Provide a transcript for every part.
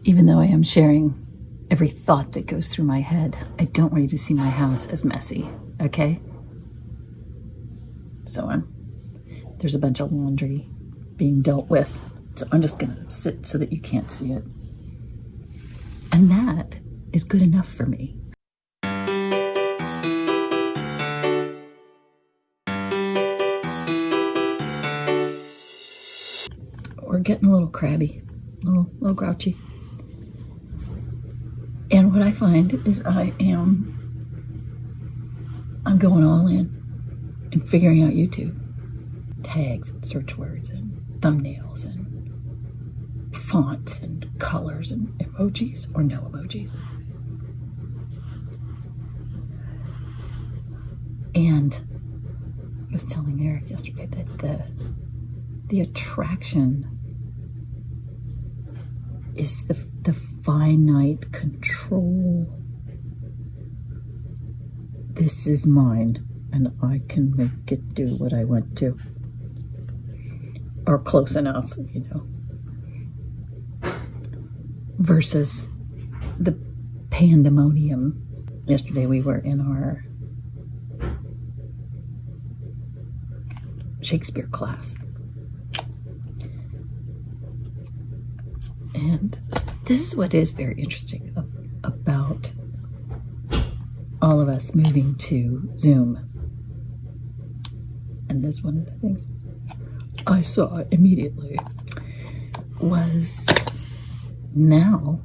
Even though I am sharing every thought that goes through my head, I don't want you to see my house as messy, okay? So there's a bunch of laundry being dealt with. So I'm just gonna sit so that you can't see it. And that is good enough for me. We're getting a little crabby, a little grouchy. And what I find is I'm going all in figuring out YouTube. Tags and search words and thumbnails and fonts and colors and emojis or no emojis. And I was telling Eric yesterday that the attraction is the finite control. This is mine, and I can make it do what I want to. Or close enough, you know. Versus the pandemonium. Yesterday we were in our Shakespeare class. And this is what is very interesting about all of us moving to Zoom. And this one of the things I saw immediately was now,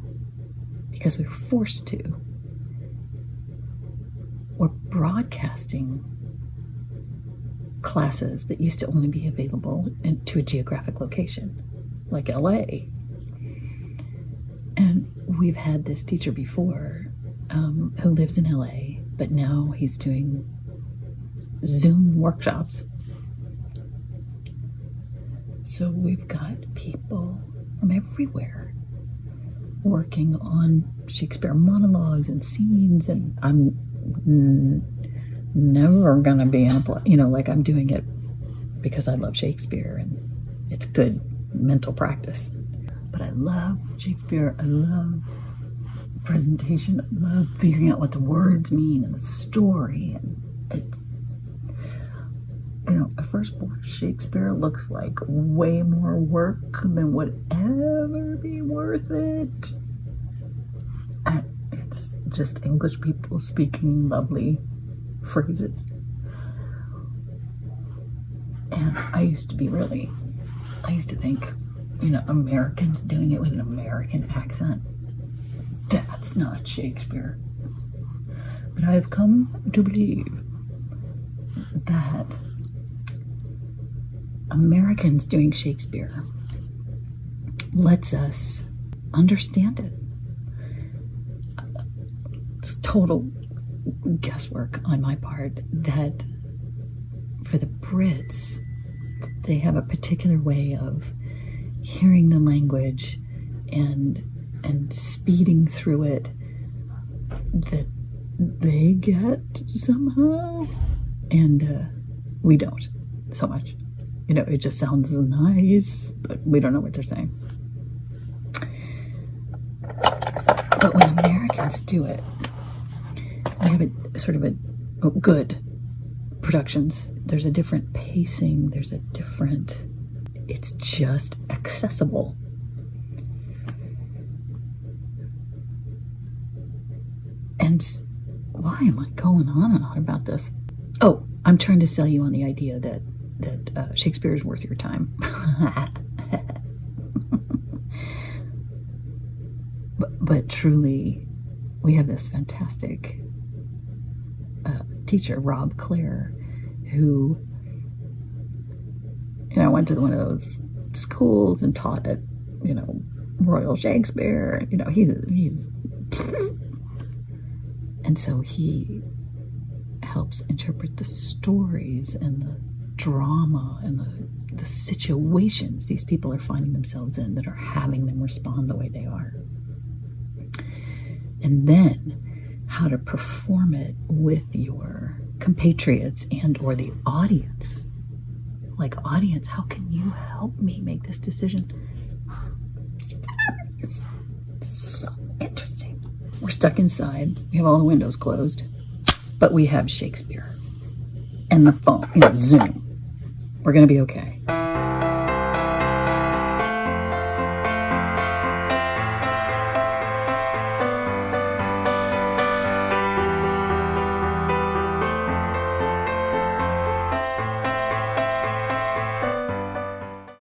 because we were forced to, we're broadcasting classes that used to only be available to a geographic location, like LA. And we've had this teacher before who lives in LA, but now he's doing Zoom workshops. So we've got people from everywhere working on Shakespeare monologues and scenes, and I'm never gonna be in a like I'm doing it because I love Shakespeare and it's good mental practice. But I love Shakespeare. I love presentation. I love figuring out what the words mean and the story. And it's, a firstborn Shakespeare looks like way more work than would ever be worth it. And it's just English people speaking lovely phrases. And I used to think, Americans doing it with an American accent, that's not Shakespeare. But I have come to believe that Americans doing Shakespeare lets us understand it. It's total guesswork on my part that for the Brits, they have a particular way of hearing the language and speeding through it that they get somehow, and we don't so much. It just sounds nice, but we don't know what they're saying. But when Americans do it, we have a sort of a good productions. There's a different pacing. It's just accessible. And why am I going on and on about this? Oh, I'm trying to sell you on the idea that Shakespeare is worth your time. but truly, we have this fantastic teacher, Rob Clare, who, went to one of those schools and taught at, Royal Shakespeare. He's and so he helps interpret the stories and the drama and the situations these people are finding themselves in that are having them respond the way they are. And then how to perform it with your compatriots and or the audience. Like, audience, how can you help me make this decision? It's Interesting. We're stuck inside. We have all the windows closed, but we have Shakespeare and the phone, Zoom. We're going to be okay.